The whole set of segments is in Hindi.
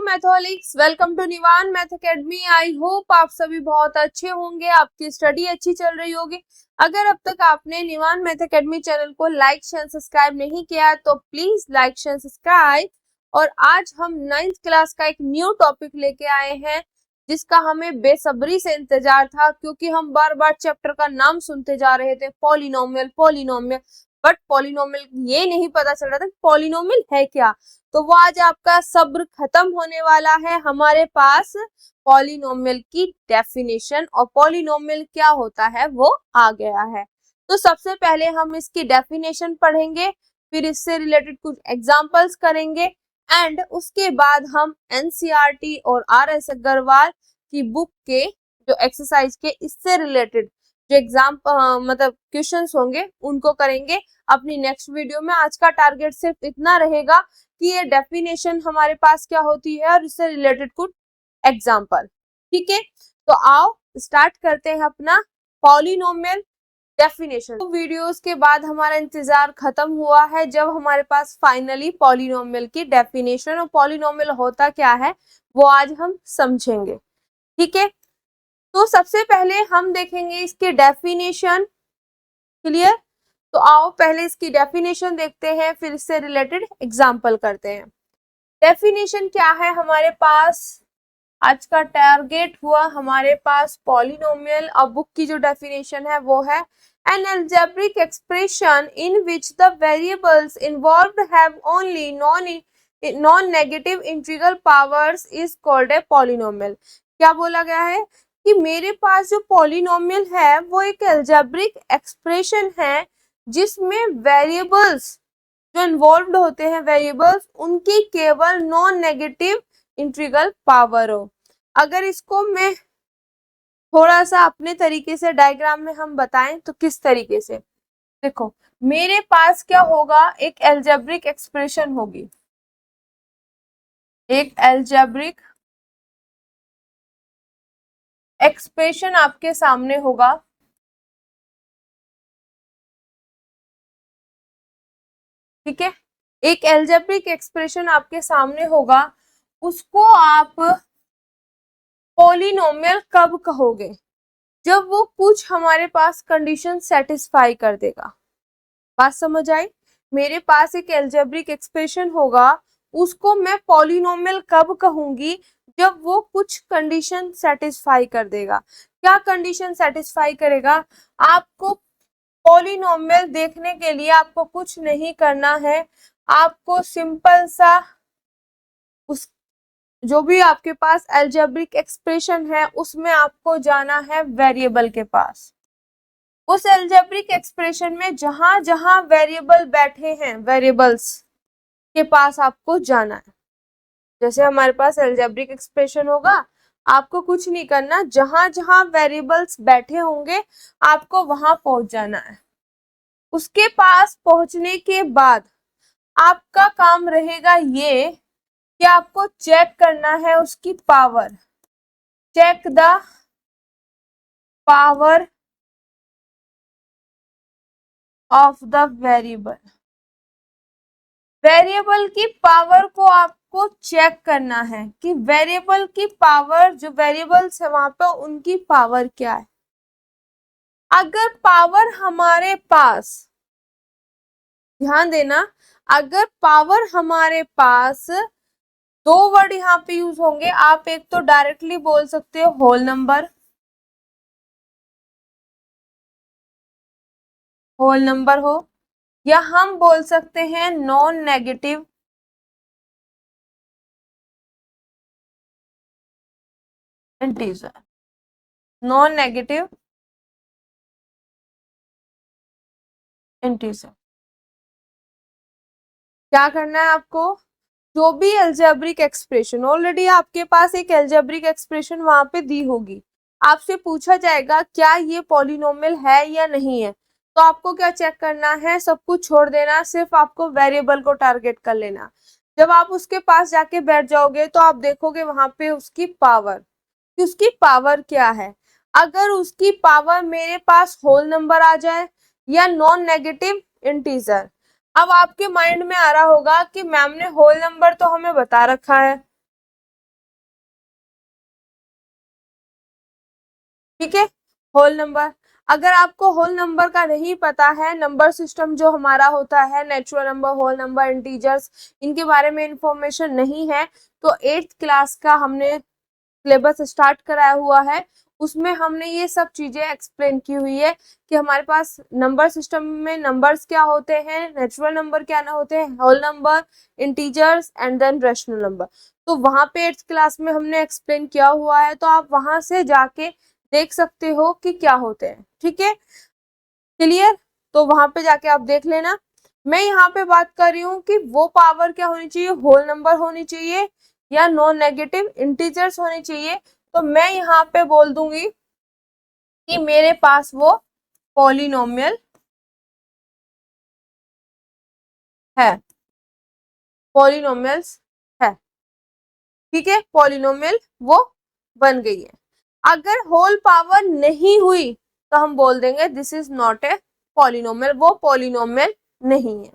मैथोलिक्स, welcome to Nivan math academy. I hope आप सभी बहुत अच्छे होंगे, आपकी स्टडी अच्छी चल रही होगी। अगर अब तक आपने निवान मैथ अकेडमी चैनल को लाइक शेयर सब्सक्राइब नहीं किया तो प्लीज लाइक शेयर सब्सक्राइब। और आज हम 9th क्लास का एक न्यू टॉपिक लेके आए हैं जिसका हमें बेसब्री से इंतजार था, क्योंकि हम बार बार चैप्टर का नाम सुनते जा रहे थे पॉलिनोमियल पॉलिनोमियल, बट पॉलिनोमियल ये नहीं पता चल रहा था पॉलिनोमियल है क्या। तो वो आज आपका सब्र खत्म होने वाला है। हमारे पास पॉलिनोमियल की डेफिनेशन और पॉलिनोमियल क्या होता है वो आ गया है। तो सबसे पहले हम इसकी डेफिनेशन पढ़ेंगे, फिर इससे रिलेटेड कुछ एग्जांपल्स करेंगे एंड उसके बाद हम एनसीईआरटी और आरएस अग्रवाल की बुक के जो एक्सरसाइज के इससे रिलेटेड जो एग्जाम मतलब क्वेश्चंस होंगे उनको करेंगे अपनी नेक्स्ट वीडियो में। आज का टारगेट सिर्फ इतना रहेगा कि ये डेफिनेशन हमारे पास क्या होती है और इससे रिलेटेड कुछ एग्जांपल। ठीक है, तो आओ स्टार्ट करते हैं अपना पॉलिनोमियल डेफिनेशन। तो वीडियोस के बाद हमारा इंतजार खत्म हुआ है जब हमारे पास फाइनली पॉलिनोमियल की डेफिनेशन और पॉलिनोमियल होता क्या है वो आज हम समझेंगे। ठीक है, तो सबसे पहले हम देखेंगे इसके डेफिनेशन। क्लियर? तो आओ पहले इसकी डेफिनेशन देखते हैं, फिर इससे रिलेटेड एग्जांपल करते हैं। डेफिनेशन क्या है हमारे पास, आज का टारगेट हुआ हमारे पास पॉलिनोमियल। अब बुक की जो डेफिनेशन है वो है an algebraic expression in which the variables involved have only non-negative integral powers is called a polynomial। क्या बोला गया है कि मेरे पास जो पॉलिनोमियल है वो एक एल्जेब्रिक एक्सप्रेशन है जिसमें वेरिएबल्स जो इन्वॉल्व्ड होते हैं वेरिएबल्स उनकी केवल नॉन नेगेटिव इंटीग्रल पावर हो। अगर इसको मैं थोड़ा सा अपने तरीके से डायग्राम में हम बताएं तो किस तरीके से, देखो मेरे पास क्या होगा, एक एल्जेब्रिक एक्सप्रेशन होगी, एक एल्जेब्रिक एक्सप्रेशन आपके सामने होगा। ठीक है, एक एल्जेब्रिक एक्सप्रेशन आपके सामने होगा, उसको आप पॉलिनोमियल कब कहोगे, जब वो कुछ हमारे पास कंडीशन सेटिस्फाई कर देगा। बात समझ आई? मेरे पास एक एल्जेब्रिक एक्सप्रेशन होगा, उसको मैं पॉलिनोमियल कब कहूंगी, जब वो कुछ कंडीशन सेटिस्फाई कर देगा। क्या कंडीशन सेटिस्फाई करेगा? आपको पॉलिनोमियल देखने के लिए आपको कुछ नहीं करना है, आपको सिंपल सा उस जो भी आपके पास एल्जेब्रिक एक्सप्रेशन है उसमें आपको जाना है वेरिएबल के पास। उस एल्जेब्रिक एक्सप्रेशन में जहां जहां वेरिएबल बैठे हैं वेरिएबल्स के पास आपको जाना है। जैसे हमारे पास एल्जेब्रिक एक्सप्रेशन होगा, आपको कुछ नहीं करना, जहां जहां वेरिएबल्स बैठे होंगे आपको वहां पहुंच जाना है। उसके पास पहुंचने के बाद आपका काम रहेगा ये कि आपको चेक करना है उसकी power. Check the power of the variable. Variable की पावर को आपको चेक करना है कि वेरिएबल की पावर, जो वेरिएबल्स है वहां पे उनकी पावर क्या है। अगर पावर हमारे पास, ध्यान देना, अगर पावर हमारे पास, दो वर्ड यहाँ पे यूज होंगे। आप एक तो डायरेक्टली बोल सकते हो होल नंबर, होल नंबर हो, या हम बोल सकते हैं non negative integer. Non negative integer क्या करना है आपको, जो भी एल्जेब्रिक एक्सप्रेशन, ऑलरेडी आपके पास एक एल्जेब्रिक एक्सप्रेशन वहां पे दी होगी, आपसे पूछा जाएगा क्या ये पॉलिनोमियल है या नहीं है, तो आपको क्या चेक करना है, सब कुछ छोड़ देना, सिर्फ आपको वेरिएबल को टारगेट कर लेना। जब आप उसके पास जाके बैठ जाओगे तो आप देखोगे वहां पे उसकी पावर, कि उसकी पावर क्या है। अगर उसकी पावर मेरे पास होल नंबर आ जाए या नॉन नेगेटिव इंटीजर, अब आपके माइंड में आ रहा होगा कि मैम ने होल नंबर तो हमें बता रखा है, ठीक है। होल नंबर, अगर आपको होल नंबर का नहीं पता है, नंबर सिस्टम जो हमारा होता है, natural number, whole number, integers, इनके बारे में इंफॉर्मेशन नहीं है, तो 8th क्लास का हमने सिलेबस स्टार्ट कराया हुआ है, उसमें हमने ये सब चीजें एक्सप्लेन की हुई है कि हमारे पास नंबर सिस्टम में नंबर्स क्या होते हैं, नेचुरल नंबर क्या ना होते हैं, whole number, integers and then rational number. तो वहां पे 8th क्लास में हमने एक्सप्लेन किया हुआ है, तो आप वहां से जाके देख सकते हो कि क्या होते हैं। ठीक है, क्लियर? तो वहां पे जाके आप देख लेना। मैं यहाँ पे बात कर रही हूँ कि वो पावर क्या होनी चाहिए, होल नंबर होनी चाहिए या नॉन नेगेटिव इंटीजर्स होनी चाहिए। तो मैं यहाँ पे बोल दूंगी कि मेरे पास वो पॉलिनोमियल है, पॉलिनोमियल्स है। ठीक है, पॉलिनोमियल वो बन गई है। अगर होल पावर नहीं हुई तो हम बोल देंगे this is not a polynomial, वो पॉलिनोमियल नहीं है।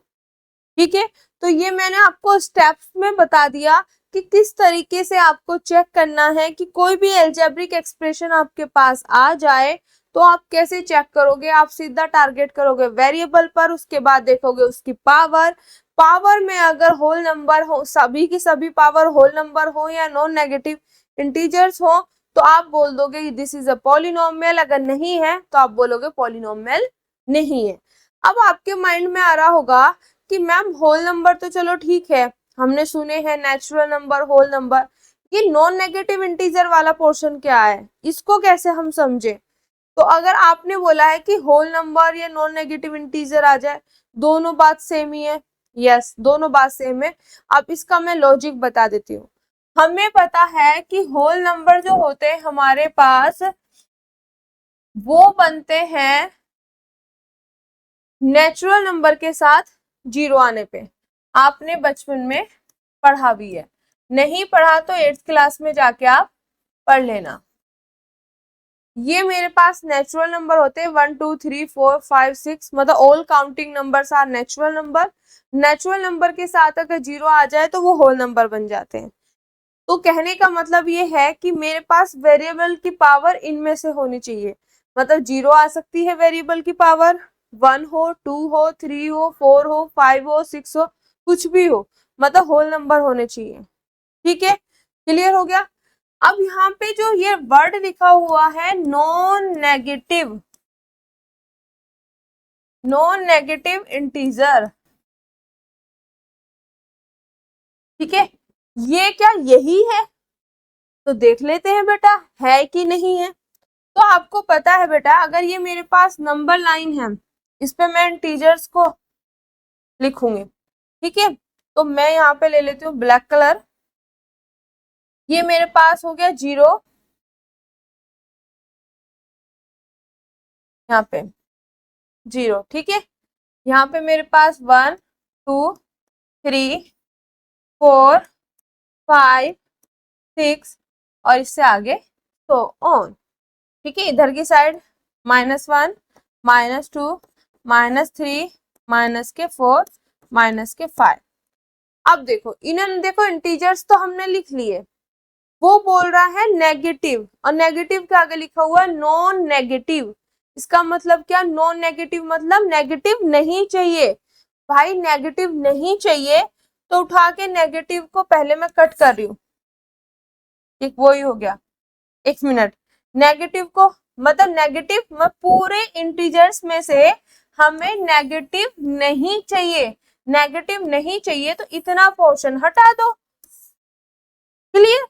ठीक है, तो ये मैंने आपको स्टेप्स में बता दिया कि किस तरीके से आपको चेक करना है कि कोई भी एल्जेब्रिक एक्सप्रेशन आपके पास आ जाए तो आप कैसे चेक करोगे। आप सीधा टारगेट करोगे वेरिएबल पर, उसके बाद देखोगे उसकी पावर। पावर में अगर होल नंबर हो, सभी की सभी पावर होल नंबर हो या नॉन नेगेटिव इंटीजर्स हो, तो आप बोल दोगे दिस इज अ पॉलिनोमियल। अगर नहीं है तो आप बोलोगे पॉलिनोमियल नहीं है। अब आपके माइंड में आ रहा होगा कि मैम होल नंबर तो चलो ठीक है, हमने सुने हैं नेचुरल नंबर, होल नंबर, ये नॉन नेगेटिव इंटीजर वाला पोर्शन क्या है, इसको कैसे हम समझे? तो अगर आपने बोला है कि होल नंबर या नॉन नेगेटिव इंटीजर आ जाए, दोनों बात सेम ही है। यस, दोनों बात सेम है। अब इसका मैं लॉजिक बता देती हूँ। हमें पता है कि होल नंबर जो होते हैं हमारे पास, वो बनते हैं नेचुरल नंबर के साथ जीरो आने पे। आपने बचपन में पढ़ा भी है, नहीं पढ़ा तो 8th क्लास में जाके आप पढ़ लेना। ये मेरे पास नेचुरल नंबर होते हैं 1 2 3 4 5 6, मतलब all counting numbers are natural number. Natural number के साथ अगर जीरो आ जाए तो वो होल नंबर बन जाते हैं। तो कहने का मतलब ये है कि मेरे पास वेरिएबल की पावर इनमें से होनी चाहिए, मतलब जीरो आ सकती है वेरिएबल की पावर, 1 हो, 2 हो, 3 हो, 4 हो, 5 हो, 6 हो, कुछ भी हो, मतलब होल नंबर होने चाहिए। ठीक है, क्लियर हो गया? अब यहाँ पे जो ये वर्ड लिखा हुआ है non negative, non negative integer, ठीक है, ये क्या यही है? तो देख लेते हैं बेटा है कि नहीं है। तो आपको पता है बेटा, अगर ये मेरे पास नंबर लाइन है, इस पे मैं इंटीजर्स को लिखूंगी। ठीक है, तो मैं यहाँ पे ले लेती हूँ ब्लैक कलर। ये मेरे पास हो गया जीरो, यहाँ पे जीरो। ठीक है, यहाँ पे मेरे पास 1 2 3 4 5 6 और इससे आगे तो ऑन। ठीक है, इधर की साइड -1 -2 -3 -4 -5। अब देखो इन्हें, देखो इंटीजर्स तो हमने लिख लिए, वो बोल रहा है नेगेटिव, और नेगेटिव के आगे लिखा हुआ है नॉन नेगेटिव। इसका मतलब क्या, नॉन नेगेटिव मतलब नेगेटिव नहीं चाहिए। भाई नेगेटिव नहीं चाहिए तो उठा के नेगेटिव को पहले मैं कट कर रही हूँ, एक वो ही हो गया। एक मिनट, नेगेटिव को मतलब नेगेटिव में पूरे इंटीजर्स में से हमें नेगेटिव नहीं चाहिए, नेगेटिव नहीं चाहिए तो इतना पोर्शन हटा दो। क्लियर?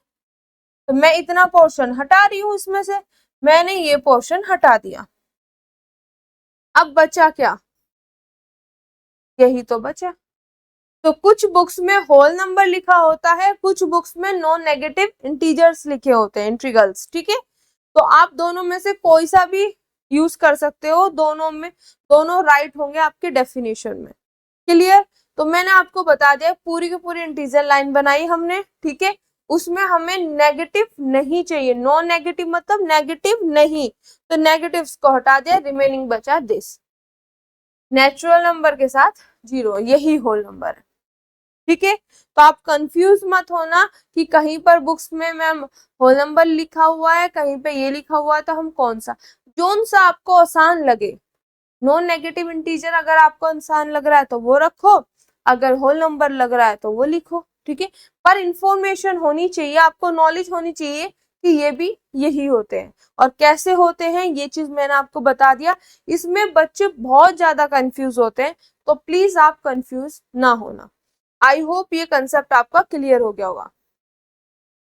तो मैं इतना पोर्शन हटा रही हूं, इसमें से मैंने ये पोर्शन हटा दिया। अब बचा क्या, यही तो बचा। तो कुछ बुक्स में होल नंबर लिखा होता है, कुछ बुक्स में नॉन नेगेटिव इंटीजर्स लिखे होते हैं, इंटीग्रल्स। ठीक है, तो आप दोनों में से कोई सा भी यूज कर सकते हो, दोनों में दोनों राइट होंगे आपके डेफिनेशन में। क्लियर? तो मैंने आपको बता दिया, पूरी की पूरी इंटीजर लाइन बनाई हमने। ठीक है, उसमें हमें नेगेटिव नहीं चाहिए, नॉन नेगेटिव मतलब नेगेटिव नहीं, तो नेगेटिव्स को हटा दिया, रिमेनिंग बचा दिस, नेचुरल नंबर के साथ जीरो, यही होल नंबर है। ठीक है, तो आप कंफ्यूज मत होना कि कहीं पर बुक्स में मैम होल नंबर लिखा हुआ है, कहीं पे ये लिखा हुआ है, तो हम कौन सा, जोन सा आपको आसान लगे। नॉन नेगेटिव इंटीजर अगर आपको आसान लग रहा है तो वो रखो, अगर होल नंबर लग रहा है तो वो लिखो, ठीक है। पर इंफॉर्मेशन होनी चाहिए, आपको नॉलेज होनी चाहिए कि ये भी यही होते हैं और कैसे होते हैं, ये चीज मैंने आपको बता दिया। इसमें बच्चे बहुत ज्यादा कंफ्यूज होते हैं, तो प्लीज आप कंफ्यूज ना होना। आई होप ये कंसेप्ट आपका क्लियर हो गया होगा,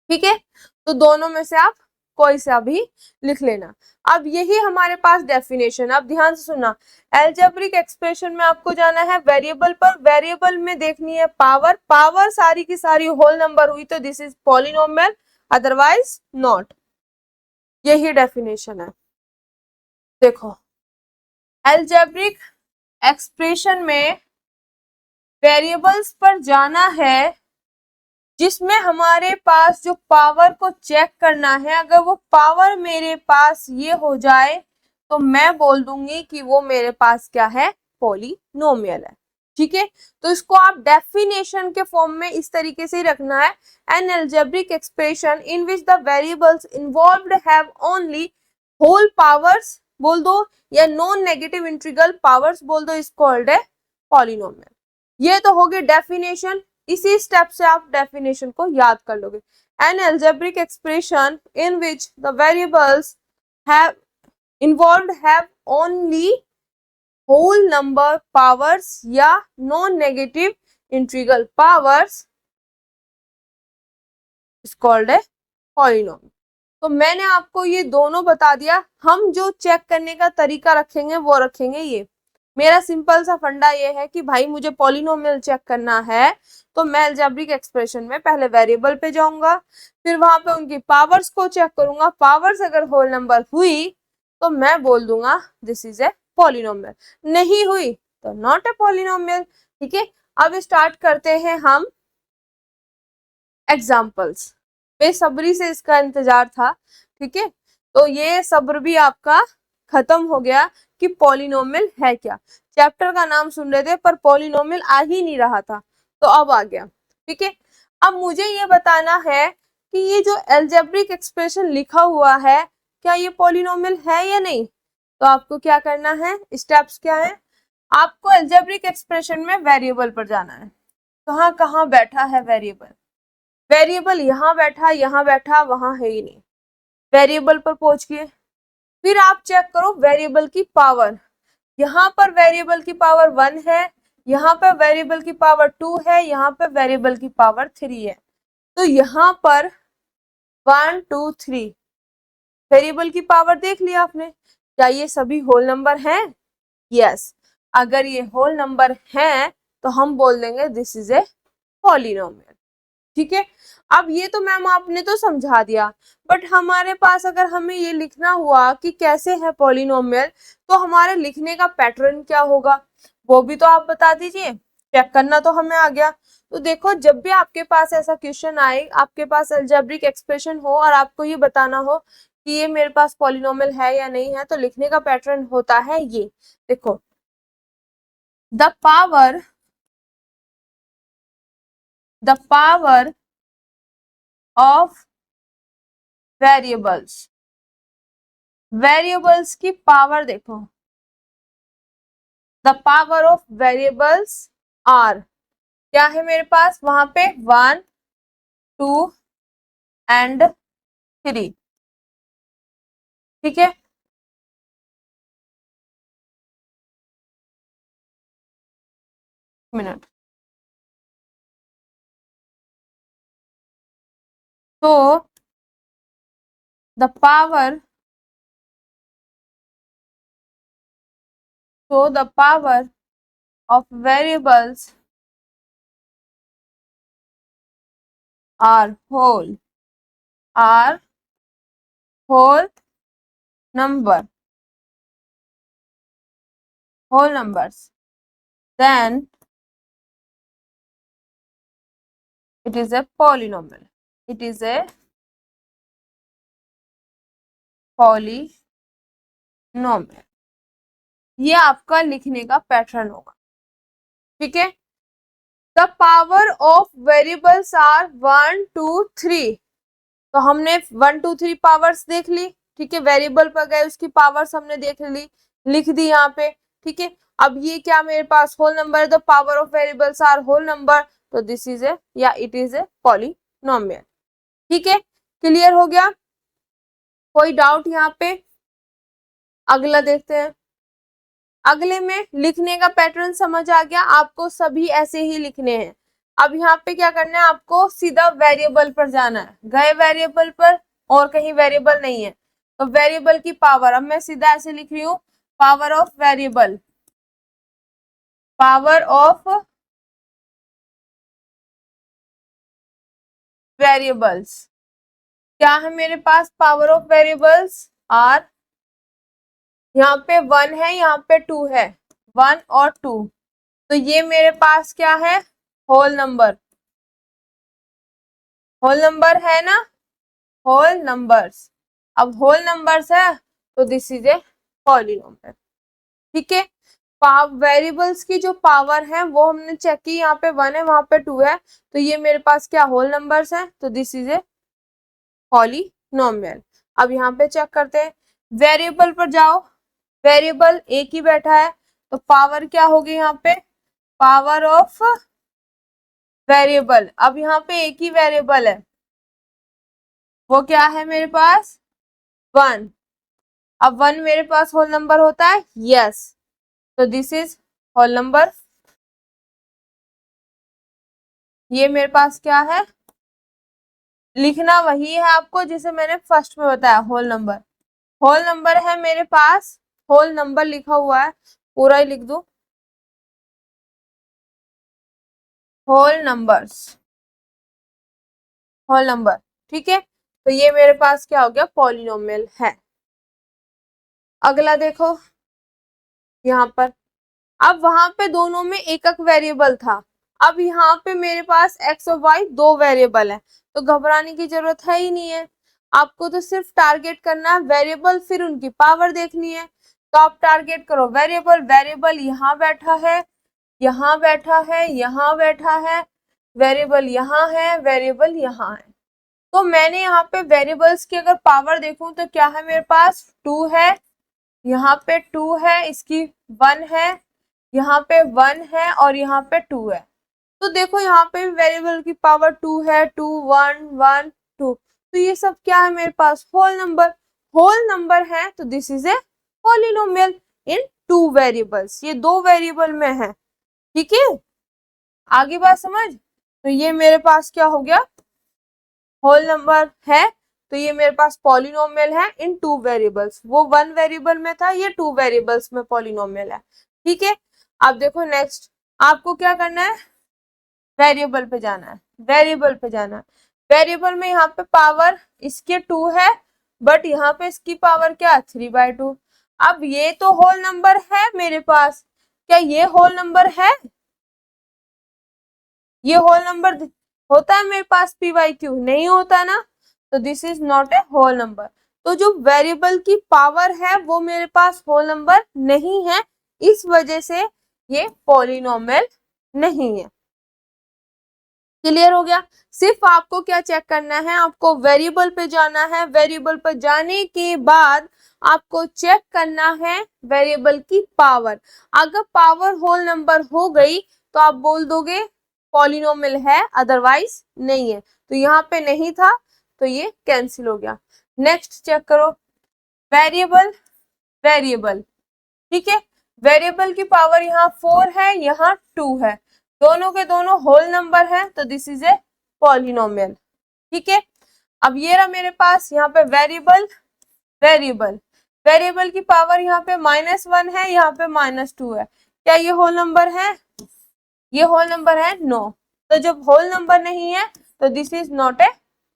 ठीक है। तो दोनों में से आप कोई सा भी लिख लेना। अब यही हमारे पास डेफिनेशन, अब ध्यान से सुनना। एल्जेब्रिक एक्सप्रेशन में आपको जाना है वेरिएबल पर, वेरिएबल में देखनी है पावर, पावर सारी की सारी होल नंबर हुई तो this is polynomial, otherwise not. यही डेफिनेशन है। देखो, एल्जेब्रिक एक्सप्रेशन में वेरिएबल्स पर जाना है जिसमें हमारे पास जो पावर को चेक करना है, अगर वो पावर मेरे पास ये हो जाए तो मैं बोल दूंगी कि वो मेरे पास क्या है, पॉलिनोमियल है, ठीक है। तो इसको आप डेफिनेशन के फॉर्म में इस तरीके से ही रखना है। An algebraic expression in which the variables involved have only whole powers बोल दो, या नॉन नेगेटिव इंटीग्रल पावर्स बोल दो, इज कॉल्ड है पॉलिनोमियल। ये तो होगी डेफिनेशन। इसी स्टेप से आप डेफिनेशन को याद कर लोगे। An algebraic expression in which the variables have involved have only whole number powers या non negative integral powers is called है पॉलिनोमियल। तो मैंने आपको ये दोनों बता दिया। हम जो चेक करने का तरीका रखेंगे वो रखेंगे ये। मेरा सिंपल सा फंडा ये है कि भाई मुझे पॉलिनोमियल चेक करना है तो मैं अलजेब्रिक एक्सप्रेशन में पहले वेरिएबल पे जाऊंगा, फिर वहां पे उनकी पावर्स को चेक करूंगा, पावर्स अगर होल नंबर हुई तो मैं बोल दूंगा दिस इज ए पॉलिनोमियल, नहीं हुई तो नॉट ए पॉलिनोमियल, ठीक है। अब स्टार्ट करते हैं हम एग्जाम्पल्स। बेसब्री से इसका इंतजार था, ठीक है। तो ये सब्र भी आपका खत्म हो गया कि पॉलिनोमियल है क्या। चैप्टर का नाम सुन रहे थे पर पॉलिनोमियल आ ही नहीं रहा था, तो अब आ गया, ठीक है। अब मुझे ये बताना है कि ये जो एल्जेब्रिक एक्सप्रेशन लिखा हुआ है क्या ये पॉलिनोमियल है या नहीं। तो आपको क्या करना है, स्टेप्स क्या है, आपको एल्जेब्रिक एक्सप्रेशन में वेरिएबल पर जाना है। कहाँ कहाँ बैठा है वेरिएबल, वेरिएबल यहाँ बैठा वहां है ही नहीं। वेरिएबल पर पहुंच गए, फिर आप चेक करो वेरिएबल की पावर। यहाँ पर वेरिएबल की पावर 1 है, यहाँ पर वेरिएबल की पावर 2 है, यहाँ पर वेरिएबल की पावर 3 है। तो यहाँ पर 1 2 3 वेरिएबल की पावर देख लिया आपने। क्या ये सभी होल नंबर हैं? यस। अगर ये होल नंबर हैं तो हम बोल देंगे दिस इज ए पॉलिनोमियल, ठीक है। अब ये तो मैम आपने तो समझा दिया, बट हमारे पास अगर हमें ये लिखना हुआ कि कैसे है पॉलिनोमियल तो हमारे लिखने का पैटर्न क्या होगा वो भी तो आप बता दीजिए। चेक करना तो हमें आ गया। तो देखो, जब भी आपके पास ऐसा क्वेश्चन आए, आपके पास अलजेब्रिक एक्सप्रेशन हो और आपको ये बताना हो कि ये मेरे पास पॉलिनोमियल है या नहीं है, तो लिखने का पैटर्न होता है ये। देखो, the power of variables, variables की पावर देखो, the power of variables are क्या है मेरे पास वहां पे 1 2 एंड 3, ठीक है। मिनट, तो the power, so the power of variables are whole number, whole numbers, then it is a polynomial, it is a polynomial। ये आपका लिखने का पैटर्न होगा, ठीक है। The power of variables are 1 2 3। तो हमने 1 2 3 पावर्स देख ली, ठीक है। वेरिएबल पर गए, उसकी पावर्स हमने देख ली, लिख दी यहाँ पे, ठीक है। अब ये क्या मेरे पास होल नंबर है, the power of variables are whole number, तो दिस इज ए या इट इज ए पॉलिनोमियल, ठीक है। क्लियर हो गया, कोई डाउट यहाँ पे? अगला देखते हैं। अगले में लिखने का पैटर्न समझ आ गया आपको, सभी ऐसे ही लिखने हैं। अब यहाँ पे क्या करना है, आपको सीधा वेरिएबल पर जाना है, गए वेरिएबल पर और कहीं वेरिएबल नहीं है, तो वेरिएबल की पावर, अब मैं सीधा ऐसे लिख रही हूँ, power of variable, power of variables, क्या है मेरे पास, पावर ऑफ वेरिएबल्स आर, यहाँ पे 1 है, यहाँ पे 2 है, 1 और 2, तो ये मेरे पास क्या है, होल नंबर, होल नंबर है ना, होल नंबर्स। अब होल नंबर्स है तो दिस इज ए पॉलिनोमियल, ठीक है। वेरिएबल्स की जो पावर है वो हमने चेक की, यहाँ पे 1 है, वहां पे 2 है, तो ये मेरे पास क्या होल नंबर्स है, तो दिस इज ए पॉलिनोमियल। अब यहाँ पे चेक करते हैं, वेरिएबल पर जाओ, वेरिएबल एक ही बैठा है, तो पावर क्या होगी यहाँ पे, पावर ऑफ वेरिएबल। अब यहाँ पे एक ही वेरिएबल है, वो क्या है मेरे पास, 1। अब 1 मेरे पास होल नंबर होता है, यस, तो दिस इज होल नंबर। ये मेरे पास क्या है, लिखना वही है आपको जिसे मैंने फर्स्ट में बताया, होल नंबर। होल नंबर है मेरे पास, होल नंबर लिखा हुआ है, पूरा ही लिख दूं, होल नंबर्स, होल नंबर, ठीक है। तो ये मेरे पास क्या हो गया, पॉलिनोमियल है। अगला देखो यहाँ पर, अब वहां पे दोनों में एक एक वेरिएबल था, अब यहाँ पे मेरे पास एक्स और वाई दो वेरिएबल है, तो घबराने की जरूरत है ही नहीं है, आपको तो सिर्फ टारगेट करना है वेरिएबल, फिर उनकी पावर देखनी है। तो आप टारगेट करो वेरिएबल, वेरिएबल यहाँ बैठा है, यहाँ बैठा है, यहाँ बैठा है, वेरिएबल यहाँ है, वेरिएबल यहाँ है। तो मैंने यहाँ पे वेरिएबल्स की अगर पावर देखूं तो क्या है मेरे पास, 2 है, यहाँ पे 2 है, इसकी 1 है, यहाँ पे 1 है और यहाँ पे 2 है। तो देखो यहाँ पे वेरिएबल की पावर 2 है, 2 1 1 2, तो ये सब क्या है मेरे पास, होल नंबर, होल नंबर है, तो this is a polynomial in 2 variables, ये 2 वेरिएबल में है, ठीक है। आगे बात समझ, तो ये मेरे पास क्या हो गया, होल नंबर है, तो ये मेरे पास पॉलिनोमियल है इन 2 वेरिएबल्स, वो 1 वेरिएबल में था, ये 2 वेरिएबल्स में पॉलिनोमियल है, ठीक है। अब देखो नेक्स्ट, आपको क्या करना है, वेरिएबल पे जाना है, वेरिएबल पे जाना है, वेरिएबल में यहाँ पे पावर इसके 2 है, बट यहाँ पे इसकी पावर क्या, 3/2। अब ये तो होल नंबर है मेरे पास, क्या ये होल नंबर है, ये होल नंबर होता है मेरे पास, PYQ नहीं होता ना, तो this is not a whole number. तो जो वेरिएबल की पावर है वो मेरे पास होल नंबर नहीं है, इस वजह से ये पॉलिनोमियल नहीं है। क्लियर हो गया, सिर्फ आपको क्या चेक करना है, आपको वेरिएबल पे जाना है, वेरिएबल पर जाने के बाद आपको चेक करना है वेरिएबल की पावर, अगर पावर होल नंबर हो गई तो आप बोल दोगे पॉलिनोमियल है, अदरवाइज नहीं है। तो यहाँ पे नहीं था तो ये कैंसिल हो गया। नेक्स्ट चेक करो, वेरिएबल, वेरिएबल, ठीक है, वेरिएबल की पावर यहाँ 4 है, यहाँ 2 है, दोनों के दोनों होल नंबर है, तो दिस इज ए पॉलिनोमियल, ठीक है। अब ये रहा मेरे पास यहाँ पे वेरिएबल, वेरिएबल, वेरिएबल की पावर यहाँ पे -1 है, यहाँ पे -2 है, क्या ये होल नंबर है, ये होल नंबर है, नो। तो जब होल नंबर नहीं है तो this is not a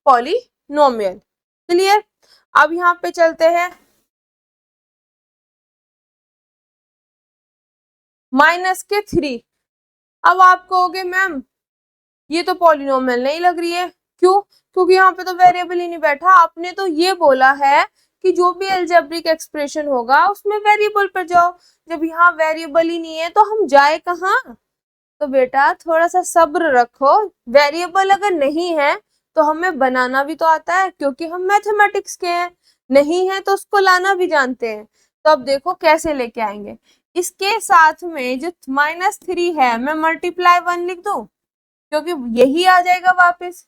polynomial. Clear, अब यहाँ पे चलते हैं, -3। अब आप कहोगे मैम ये तो पॉलिनोमियल नहीं लग रही है, क्यों, क्योंकि यहाँ पे तो वेरिएबल ही नहीं बैठा, आपने तो ये बोला है कि जो भी अलजेब्रिक एक्सप्रेशन होगा उसमें वेरिएबल पर जाओ, जब यहाँ वेरिएबल ही नहीं है तो हम जाए कहाँ, तो बेटा थोड़ा सा सब्र रखो। वेरिएबल अगर नहीं है तो हमें बनाना भी तो आता है, क्योंकि हम मैथमेटिक्स के हैं। नहीं है तो उसको लाना भी जानते हैं। तो अब देखो कैसे लेके आएंगे। इसके साथ में जो -3 है मैं मल्टीप्लाई 1 लिख दूं, क्योंकि यही आ जाएगा वापस।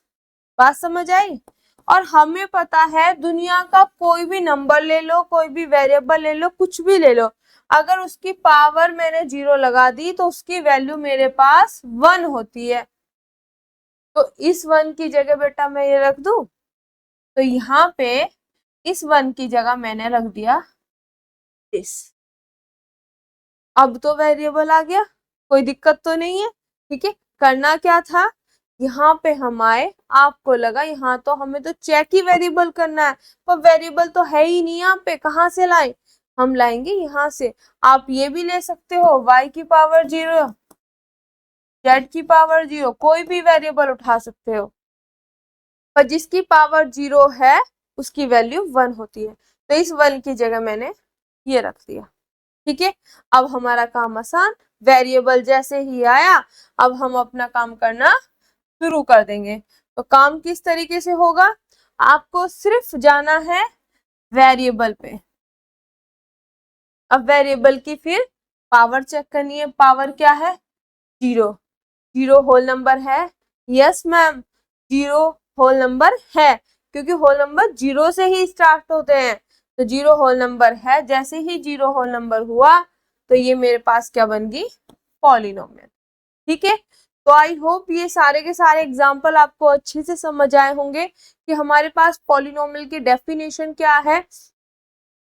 बात समझ आई। और हमें पता है दुनिया का कोई भी नंबर ले लो, कोई भी वेरिएबल ले लो, कुछ भी ले लो, अगर उसकी पावर मैंने 0 लगा दी तो उसकी वैल्यू मेरे पास 1 होती है। तो इस 1 की जगह बेटा मैं ये रख दूं, तो यहाँ पे इस 1 की जगह मैंने रख दिया इस। अब तो वेरिएबल आ गया, कोई दिक्कत तो नहीं है। ठीक है, करना क्या था, यहाँ पे हम आए, आपको लगा यहाँ तो हमें तो चेक ही वेरिएबल करना है, पर वेरिएबल तो है ही नहीं यहाँ पे, कहाँ से लाए, हम लाएंगे यहाँ से। आप ये भी ले सकते हो y की पावर 0, z की पावर 0, कोई भी वेरिएबल उठा सकते हो, पर जिसकी पावर 0 है उसकी वैल्यू 1 होती है। तो इस 1 की जगह मैंने ये रख दिया। ठीक है, अब हमारा काम आसान। वेरिएबल जैसे ही आया, अब हम अपना काम करना शुरू कर देंगे। तो काम किस तरीके से होगा, आपको सिर्फ जाना है वेरिएबल पे। अब वेरिएबल की फिर पावर चेक करनी है। पावर क्या है, 0। 0 होल नंबर है, यस मैम 0 होल नंबर है, क्योंकि होल नंबर 0 से ही स्टार्ट होते हैं। तो 0 होल नंबर है, जैसे ही 0 होल नंबर हुआ तो ये मेरे पास क्या बन गई, पॉलिनोमियल। ठीक है, तो आई होप ये सारे के सारे एग्जाम्पल आपको अच्छे से समझ आए होंगे कि हमारे पास पॉलिनोमियल की डेफिनेशन क्या है।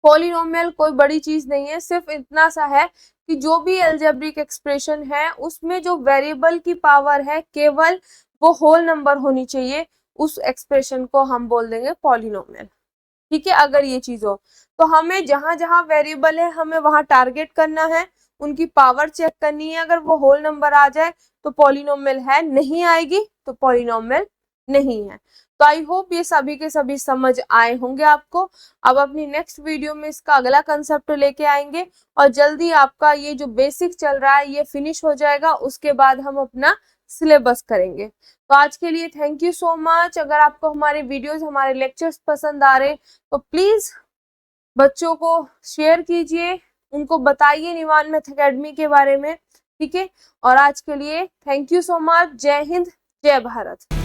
पॉलिनोमियल कोई बड़ी चीज नहीं है, सिर्फ इतना सा है कि जो भी अलजेब्रिक एक्सप्रेशन है उसमें जो वेरिएबल की पावर है केवल वो होल नंबर होनी चाहिए, उस एक्सप्रेशन को हम बोल देंगे पॉलिनोमियल। ठीक है, अगर ये चीज हो तो हमें जहां जहां वेरिएबल है हमें वहां टारगेट करना है, उनकी पावर चेक करनी है। अगर वो होल नंबर आ जाए तो पॉलिनोमियल है, नहीं आएगी तो पॉलिनोमियल नहीं है। तो आई होप ये सभी के सभी समझ आए होंगे आपको। अब अपनी नेक्स्ट वीडियो में इसका अगला कंसेप्ट लेके आएंगे, और जल्दी आपका ये जो बेसिक चल रहा है ये फिनिश हो जाएगा, उसके बाद हम अपना सिलेबस करेंगे। तो आज के लिए थैंक यू सो मच। अगर आपको हमारे वीडियोस, हमारे लेक्चर्स पसंद आ रहे तो प्लीज बच्चों को शेयर कीजिए, उनको बताइए निवान मैथ एकेडमी के बारे में। ठीक है, और आज के लिए थैंक यू सो मच। जय हिंद, जय भारत।